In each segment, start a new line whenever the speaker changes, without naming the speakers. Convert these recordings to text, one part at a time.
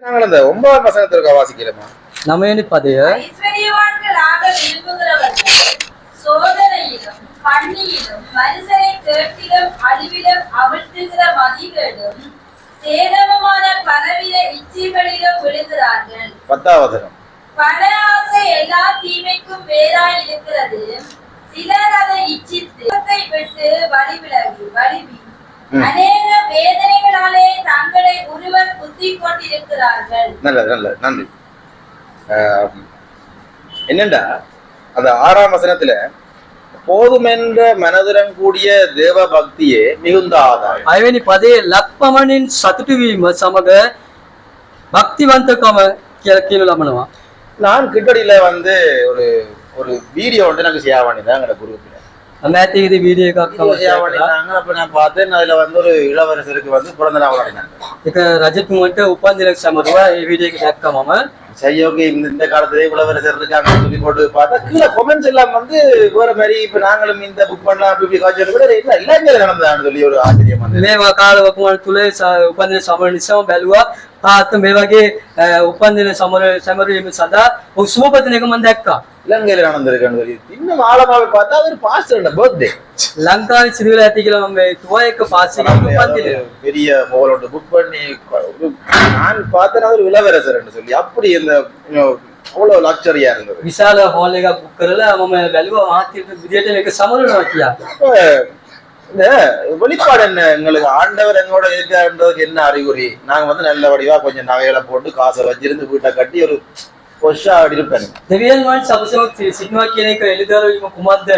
நாங்கள் அந்த 9ஆம் வசனத்திற்கு வாசிக்கிறோமா?
9 பதය
ஐஸ்வர்யவான்களாக விரும்புகிறவர்கள் சோதனையிலும் கண்ணியிலும் மனுஷரை கேட்டிலும் அழிவிலும் அவிழ்த்துகிற மதிகளிலும் சேதமுமான பலவித இச்சைகளிலும் விழுகிறார்கள்.
10ஆம் வசனம்.
பண ஆசை எல்லா தீமைக்கும் வேறாய் இருக்கிறது. சிலர் அதை இச்சித்து விட்டு வழிவிலகி அநேக வேதனைகளாலே தங்களை ஒருவர் குத்திக் கொண்டிருக்கிறார்கள்.
நல்ல நன்றி. என்னண்டா அந்த 6ஆம் வசனத்துல போதுமென்ற மனதுடன் கூடிய தேவ பக்தியே மிகுந்த ஆதாயம்.
6වෙනි පදයේ ලක්පමණින් සතුටු වීම සමග භක්තිවන්තකම කියලා කියනු ලබනවා.
நான் கிட்டடியில ஒரு ஒரு வீடியோ வந்து எனக்கு ஷேர் பண்ணிதான் எங்க குரூப்ல.
අමෑතේදී වීඩියෝ එකක්
ஷேர் பண்ணிட்டாங்க. அப்ப நான் பார்த்தேன் அதுல ஒரு இளவரசருக்கு பிறந்த நாள் கொண்டாடினாங்க.
ඒක රජතුමන්ට උපන් දිනක් සමරුවා මේ වීඩියෝ එක දැක්කා මම.
சரி ஓகே இந்த காலத்துல இளவரசர் இருக்காங்க சொல்லி போட்டு பார்த்தா கீழே கொமெண்ட்ஸ் எல்லாம் வேற மாதிரி இப்ப நாங்களும் இந்த புக் பண்ணலாம் அப்படி காய்ச்சல் கூட இல்ல இளைஞர் நடந்ததான்னு சொல்லி ஒரு ஆச்சரியம் வந்து
මේ කාලවක මම තුල උපන් දින සමර නිසා බැලුවා තාත්ත මේ වගේ උපන් දින සමරීම සඳහා උත්සවපතන එක මම දැක්කා.
இலங்கையில நடந்திருக்குன்னு சொல்லி இன்னும் ஆழமாவே பார்த்தா அது ஒரு பாஸ்டரோட பர்த்டே
ලංකාවේ සිදුවලා ඇති කියලා මම තුවා එක පාස් එකේ උපන් දින
பெரிய மோலோட புக் பண்ணி நான் பார்த்தேன் ஒரு இளவரசர்னு சொல்லி அப்படி இந்த அவ்வளவு லக்ஸரியா இருந்தது.
විශාල හෝල් එකක් බුක් කරලා මම බැලුවා මාත්‍යට විදියට මේක සමරනවා කියලා.
இந்த வெளிப்பாடு என்ன எங்களுக்கு ஆண்டவர் எங்களோட இருக்கான்றதுக்கு என்ன அறிகுறி? நாங்க நல்ல வடிவா கொஞ்சம் நகைகளை போட்டு காசை வச்சிருந்து வீட்டை கட்டி ஒரு பொஷா அப்படி இருப்பேன்.
දෙවියන් වහන්සේ අපසමග සිටිනවා කියන එක එළිදරවීම කුමක්ද?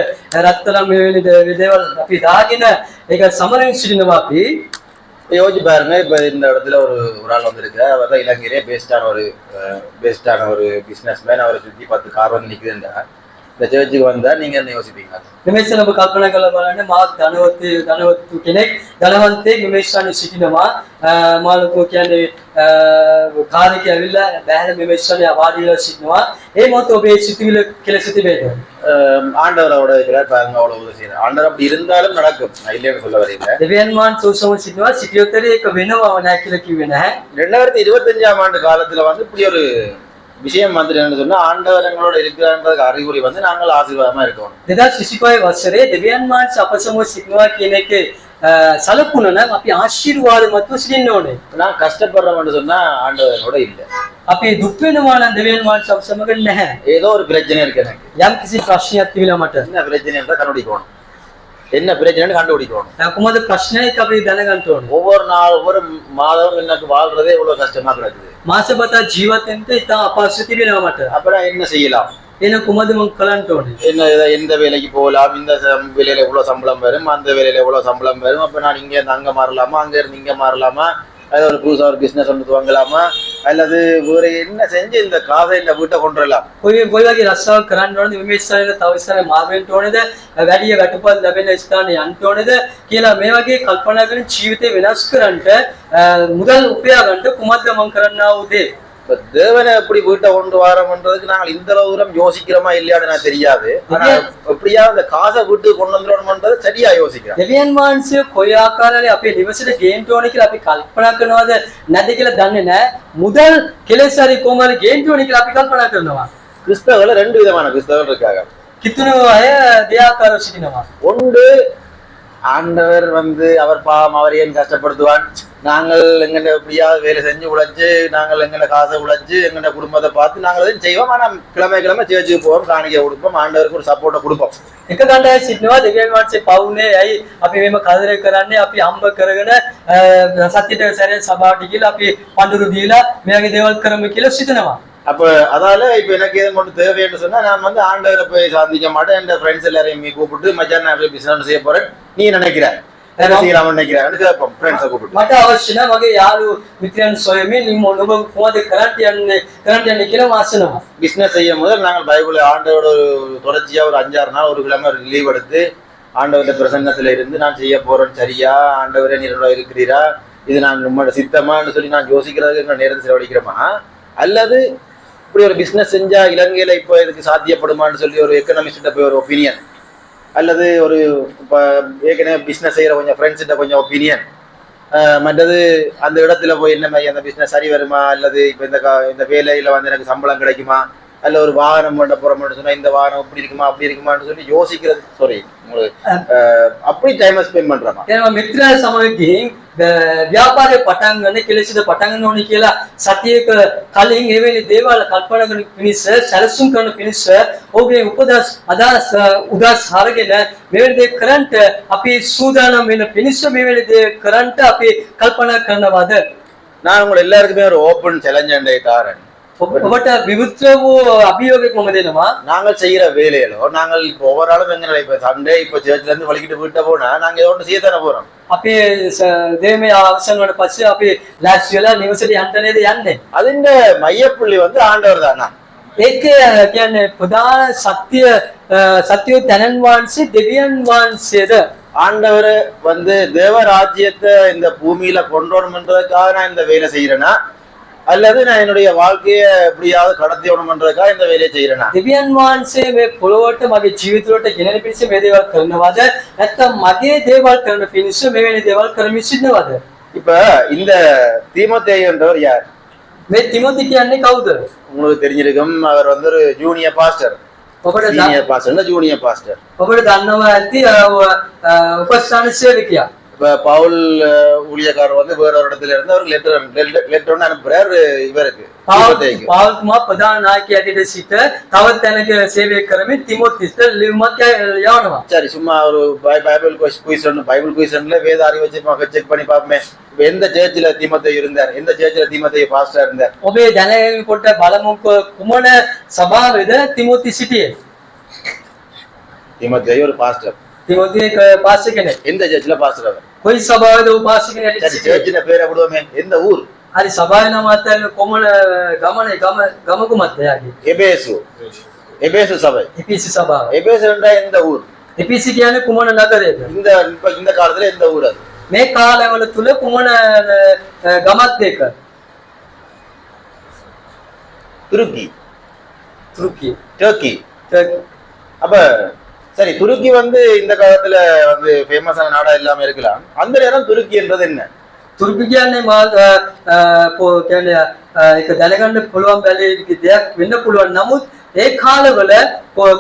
රත්තරන් මේ වෙලේ දේවල් අපි දාගෙන ඒක සමරමින් සිටිනවා අපි.
யோசிச்சு பாருங்க. இப்ப இந்த இடத்துல ஒரு ஆள் வந்திருக்கு. அவர் தான் இலங்கையிலே பெஸ்டான ஒரு பிசினஸ் மேன். அவரை சுத்தி 10 கார் வந்து நிக்குதுண்டா இந்த சர்ச்சுக்கு வந்தா நீங்க என்ன யோசிப்பீங்க?
මෙමෙස්සන ඔබ කල්පනා කරලා බලන්න මාත් ධනවත්තු කෙනෙක් ධනවන්තයෙක් මෙමෙස්සානේ සිටිනවා මාළුකෝ කියන්නේ කාර් එකේ ඇවිල්ලා බෑහල මෙමෙස්සානේ ආවාදීලා සිටිනවා ඒ මොහොත ඔබේ සිටිවිල කියලා සිටිබේද
ஆண்டவரோட இருக்கிறார் பாருங்க அவ்வளவு உதவி செய்யறார். ஆண்டவர் அப்படி இருந்தாலும் நடக்கும். நான் இல்லைன்னு சொல்ல வரீங்க.
දෙවියන් වහන්සේ සෝසම සිටිනවා සිටියොතරේ එක වෙනවා නැහැ කියලා කිව්වේ නැහැ.
2025ஆம் ஆண்டு காலத்துல இப்படி ஒரு விஷயம் என்னன்னு சொன்னா ஆண்டவர் எங்களோட இருக்கிறான்றதுக்கு அறிகுறி நாங்கள் ஆசீர்வாதமா இருக்கணும்.
2025 වසරේ දෙවියන් වහන්සේ අප සමග සිටිනවා කියන එකේ සලකුණ නම් අපි ආශිර්වාදමත්ව සිටින්න ඕනේ.
நான் கஷ்டப்படுறோம்னு சொன்னா ஆண்டவர் என்னோட இல்ல.
අපි දුක් වෙනවා නම් දෙවියන් වහන්සේ අප සමග නැහැ.
ஏதோ ஒரு பிரச்சனை இருக்கு எனக்கு.
යම් කිසි ප්‍රශ්නයක් තිබිලා මට.
என்ன பிரச்சனைன்றத கண்டுபிடிக்கணும். என்ன பிரச்சனைன்னு கண்டுபிடிக்கணும்.
කොහොමද ප්‍රශ්නයක් අපි දැනගන්න ඕනේ.
ஒவ்வொரு நாள் ஒவ்வொரு மாதம் எனக்கு வாழ்றதே இவ்வளவு கஷ்டமா கிடக்குது.
මාසපතා ජීවිතෙන්ට ඉතා අපහසු තිබෙනවා මට.
அப்புறம் என்ன செய்யலாம்?
එන කුමද මම කරන්න ඕනේ?
எந்த வேலைக்கு போகலாம்? இந்த வேலையில எவ்வளவு சம்பளம் வரும், அந்த வேலையில எவ்வளவு சம்பளம் வரும், அப்ப நான் இங்க இருந்து அங்க மாறலாமா, அங்க இருந்து இங்க மாறலாமா, அது ஒரு புதுசா ஒரு பிசினஸ் ஒன்று துவங்கலாமா, அல்லது வேற என்ன செஞ்சு இந்த காசை இந்த வீட்டை கொண்டு வரலாம்?
කොයි වගේ රස්සාවක් කරන්න ඕනද? මේ ස්ථානයේ තව ස්ථානයක් මාර්ගෙන්න ඕනේද? වැඩි වැටුපත් ලැබෙන ස්ථානය යන්න ඕනේද කියලා මේ වගේ කල්පනා කරන ජීවිතේ වෙනස් කරන්නට මුදල් උපයා ගන්නට කුමක්ද මම කරන්නා වූ දේ?
தேவனை எப்படி வீட்டை கொண்டு வரோம்ன்றதுக்கு நாங்கள் இந்த அளவு தூரம் யோசிக்கிறோமா இல்லையான்னு எனக்கு தெரியாது. ஆனா எப்படியா இந்த காசை வீட்டுக்கு கொண்டு வந்துடணும்ன்றது சரியா யோசிக்கிறேன்.
දෙවියන් වහන්සේ කොයි ආකාරයේ අපේ නිවසේට ගේන්න ඕනේ කියලා අපි කල්පනා කරනවද නැද්ද කියලා දන්නේ නැහැ. මුදල් කෙලෙස් හරි කොහමද ගේන්න ඕනේ කියලා අපි කල්පනා කරනවා.
கிறிஸ்தவர்கள் 2 விதமான கிறிஸ்தவர்கள் இருக்காங்க.
කිතුණු අය දෙආකාරව සිටිනවා.
ஒன்று ஆண்டவர் அவர் பாவம் அவர் ஏன் கஷ்டப்படுத்துவான், நாங்கள் எங்கட எப்படியாவது வேலை செஞ்சு உழைச்சு நாங்கள் எங்கட காசை உழைச்சு எங்கட குடும்பத்தை பார்த்து நாங்கள் எதுவும் செய்வோம். ஆனால் கிழமை சேர்ச்சுக்கு போவோம், காணிக்கை கொடுப்போம், ஆண்டவருக்கு ஒரு சப்போர்ட்டை கொடுப்போம்.
එක ගණ්ඩායක් සිටිනවා දෙවියන් වහන්සේ පවුනේ ඇයි අපි මේම කදරේ කරන්නේ අපි හම්බ කරගෙන සත්‍යයට සැරේ සභාවට ගිහලා අපි පඳුරු දීලා මේ වගේ දේවල් කරමු කියලා සිතනවා.
அப்ப அதால இப்ப எனக்கு எதுவும் ஒன்று தேவைன்னு சொன்னா நான் ஆண்டவரை போய் சாந்திக்க மாட்டேன். என் ஃப்ரெண்ட்ஸ் எல்லாரையும் கூப்பிட்டு மச்சான் நான் பிசினஸ் செய்ய போறேன், நீ நினைக்கிற செய்யலாம்னு நினைக்கிறேன் கேட்போம். ஃப்ரெண்ட்ஸை கூப்பிட்டு
මට අවශ්‍ය නැහැ මගේ යාළු මිත්‍රයන් සොයමින් ඔබ කොහොමද කරන්ට් යන්නේ කියලා වාසනවා.
பிசினஸ் செய்யும் போது நாங்கள் பைபிள் ஆண்டவரோட ஒரு தொடர்ச்சியா ஒரு 5-6 நாள் ஒரு கிழமை லீவ் எடுத்து ஆண்டவருடைய பிரசன்னத்துல இருந்து நான் செய்ய போறேன், சரியா ஆண்டவரே நீரோட இருக்கிறீரா, இது நான் நம்மளோட சித்தமான்னு சொல்லி நான் யோசிக்கிறதுக்கு நேரத்தை செலவழிக்கிறோமா, அல்லது இப்படி ஒரு பிசினஸ் செஞ்சா இலங்கையில இப்போ இதுக்கு சாத்தியப்படுமான்னு சொல்லி ஒரு எக்கனாமிஸ்ட போய் ஒரு ஒப்பீனியன், அல்லது ஒரு ஏற்கனவே பிசினஸ் செய்யற கொஞ்சம் ஃப்ரெண்ட்ஸ்கிட்ட கொஞ்சம் ஒப்பீனியன், மற்றது அந்த இடத்துல போய் என்ன மாதிரி அந்த பிசினஸ் சரி வருமா, அல்லது இப்ப இந்த வேலையில வந்து எனக்கு சம்பளம் கிடைக்குமா, அல்ல ஒரு வாகனம் பண்ண போறோம்னு சொன்னா இந்த வாகனம் இப்படி இருக்குமா அப்படி இருக்குமான்னு சொல்லி யோசிக்கிறது. சாரி உங்களுக்கு அப்படி டைம் ஸ்பெண்ட் பண்றமா.
මිත්‍ර සමගින් ව්‍යාපාරය පටන් ගන්න කෙලෙසද පටන් ගන්න ඕනේ කියලා සතියක කලින් එවැනි දේවල් කල්පනා කරන පිණිස සැලසුම් කරන පිණිස ඔබේ උපදස් අදහස් උදස් හරගෙන මෙවැනි දේ කරන්ට අපි සූදානම් වෙන පිණිස මෙවැනි දේ කරන්ට අපි කල්පනා කරනවාද?
நான் உங்களை எல்லாருக்குமே ஒரு ஓப்பன் சேலஞ்ச் காரன்.
ඔබට විවෘත වූ අභියෝගයක් මම දෙනවා.
நாங்கள் செய்யற வேலையிலோ நாங்கள் இப்போ ஒவ்வொரு ஆளும் எங்க இப்ப சண்டே இப்போ சேர்ச்ல இருந்து வலிக்கிட்டு வீட்டை போனா நாங்க ஏதோ ஒன்று செய்ய தானே போறோம்.
අපි දේමේ අවසන් වුණාට පස්සේ අපි ලෑස්ති වෙලා නිවසට යන්න නේද යන්නේ.
அதிண்ட மையப்புள்ளி வந்து ஆண்டவர் தானா.
ඒක කියන්නේ ප්‍රධාන සත්‍ය තැනන් වහන්සේ දෙවියන් වහන්සේද.
ஆண்டவர் வந்து தேவராஜ்யத்தை இந்த பூமியில கொண்டோணும்ன்றதுக்காக நான் இந்த வேலை செய்யறேன்னா, அல்லது நான் என்னுடைய வாழ்க்கையை எப்படியாவது கடத்தி ஓணும்ன்றதுக்காக இந்த வேலையை செய்யறேன்னா?
දෙවියන් වහන්සේ මේ පොළොවට මගේ ජීවිතවලට ගෙනෙන පිණිස මේ දේවල් කරනවද? නැත්නම් මගේ දේවල් කරන පිණිස මෙවැනි දේවල් කරමින් සිටිනවද?
இப்ப இந்த தீமோத்தேயுன்றவர் யார்?
මේ තිමෝති කියන්නේ කවුද?
உங்களுக்கு தெரிஞ்சிருக்கும். அவர் வந்து ஒரு ஜூனியர் பாஸ்டர்.
ඔබට
சீனியர் பாஸ்டர் ஜூனியர் பாஸ்டர்.
ඔබට දන්නවා ඇති උපස්ථාන සේවකයා.
இப்ப பவுல் ஊழியக்காரர் வந்து வேற ஒரு இடத்துல இருந்து அவர் லெட்டர் ஒன்று அனுப்புறாரு இவருக்கு தீமோத்தேயுக்கு.
පාවුල්තුමා ප්‍රධාන நாயකයා ඇටියට සිට තවත් තැනක සේවය කරමින් තිමෝතිස්ට ලියුමක් යවනවා.
சரி, சும்மா ஒரு பைபிள் குயிசன்ல வேத அறிவை வச்சு செக் பண்ணி பார்ப்போமே. எந்த சேர்ச்சில தீமோத்தேயு இருந்தார், எந்த சேர்ச்சில தீமோத்தேயு பாஸ்டர் இருந்தார்?
ඔබේ දැනගෙන කොට බලමුකෝ කුමන සභාවේද තිමෝති සිටියේ?
தீமோத்தேயு ஒரு பாஸ்டர்.
තිමෝති පාස්ටර් කෙනෙක්.
எந்த சேர்ச்சில பாஸ்டர் அவர்?
කොයි සභාවේද ඔබ පාස්ටර් කෙනෙක් ඇටියට
சரி,
සිටියේ?
சேர்ச்சின பேர் அப்படியே எந்த ஊர்?
හරි සභාවේ නම අතරින් කොමන ගමක මතයාගේ?
எபேசு சபை.
එපිසි සභාව.
எபேசு என்றா எந்த ஊர்?
එපිසි කියන්නේ කුමන නගරයේද?
இந்த காலத்துல எந்த ஊர் அது?
මේ කාලවල තුල කුමන ගමක්ද ඒක?
துருக்கி.
තුර්කි.
அப்ப சரி, துருக்கி வந்து இந்த காலத்துல வந்து ஃபேமஸான நாடா இல்லாம இருக்கலாம். அந்த நேரம் துருக்கி என்றது என்ன?
තුර්කි කියන්නේ කියන්නේ ඒක දැනගන්න පුළුවන් බැලේ දෙයක් වෙන්න පුළුවන්. නමුත් ඒ කාලවල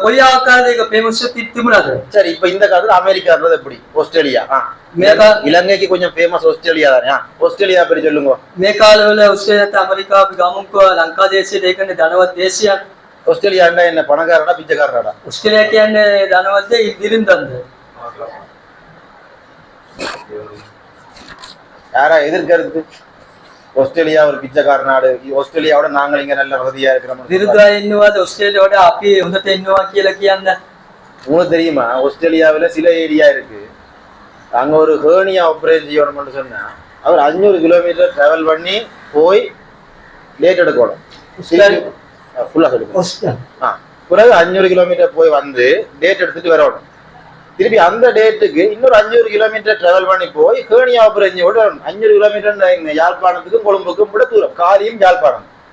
කොයි ආකාරයක ෆේමස් තිබුණාද?
சரி, இப்ப இந்த காலத்துல அமெரிக்கான்றது எப்படி? ஆஸ்திரேலியா. இலங்கைக்கு கொஞ்சம் ஃபேமஸ் ஆஸ்திரேலியா தானே. ஆஸ்திரேலியா பற்றி சொல்லுங்க.
මේ කාලවල ඔස්ට්‍රේලියාවට ඇමරිකාව ගමුකෝ ලංකා දේශයේ ඒකනේ ධනවත් දේශයක්.
ஆஸ்திரேலியாண்டா என்ன, பணக்காரடா பிச்சைக்காரடா?
ඔස්ට්‍රේලියා කියන්නේ ධනවත්ද ඉදිරින්දන්ද?
யாரா எதிர்கருத்து? ஆஸ்திரேலியா ஒரு பிச்சைக்கார நாடு, ஆஸ்திரேலியாவோட நாங்கள் இங்க நல்ல வசதியா இருக்கிறோம்.
විරුද්ධව ඉන්නවද ඔස්ට්‍රේලියාවට අපි හොඳට ඉන්නවා කියලා කියන්න?
உங்களுக்கு தெரியுமா, ஆஸ்திரேலியாவில் சில ஏரியா இருக்கு, அங்க ஒரு ஹேர்னியா ஆபரேஷன் செய்யணும்னு சொன்னா அவர் 500 கிலோமீட்டர் டிராவல் பண்ணி போய் டேட் எடுக்கணும். ஃபுல்லா சொல்லுங்க. பிறகு 500 கிலோமீட்டர் போய் வந்து டேட் எடுத்துட்டு வரணும். திருப்பி அந்த டேட்டுக்கு இன்னொரு 500 கிலோமீட்டர் டிராவல் பண்ணி போய் ஹேர்னியா ஆபரேஷன் 500 கிலோமீட்டர் யாழ்ப்பாணத்துக்கும் கொழும்புக்கும் விட தூரம். காலியும் யாழ்ப்பாணம்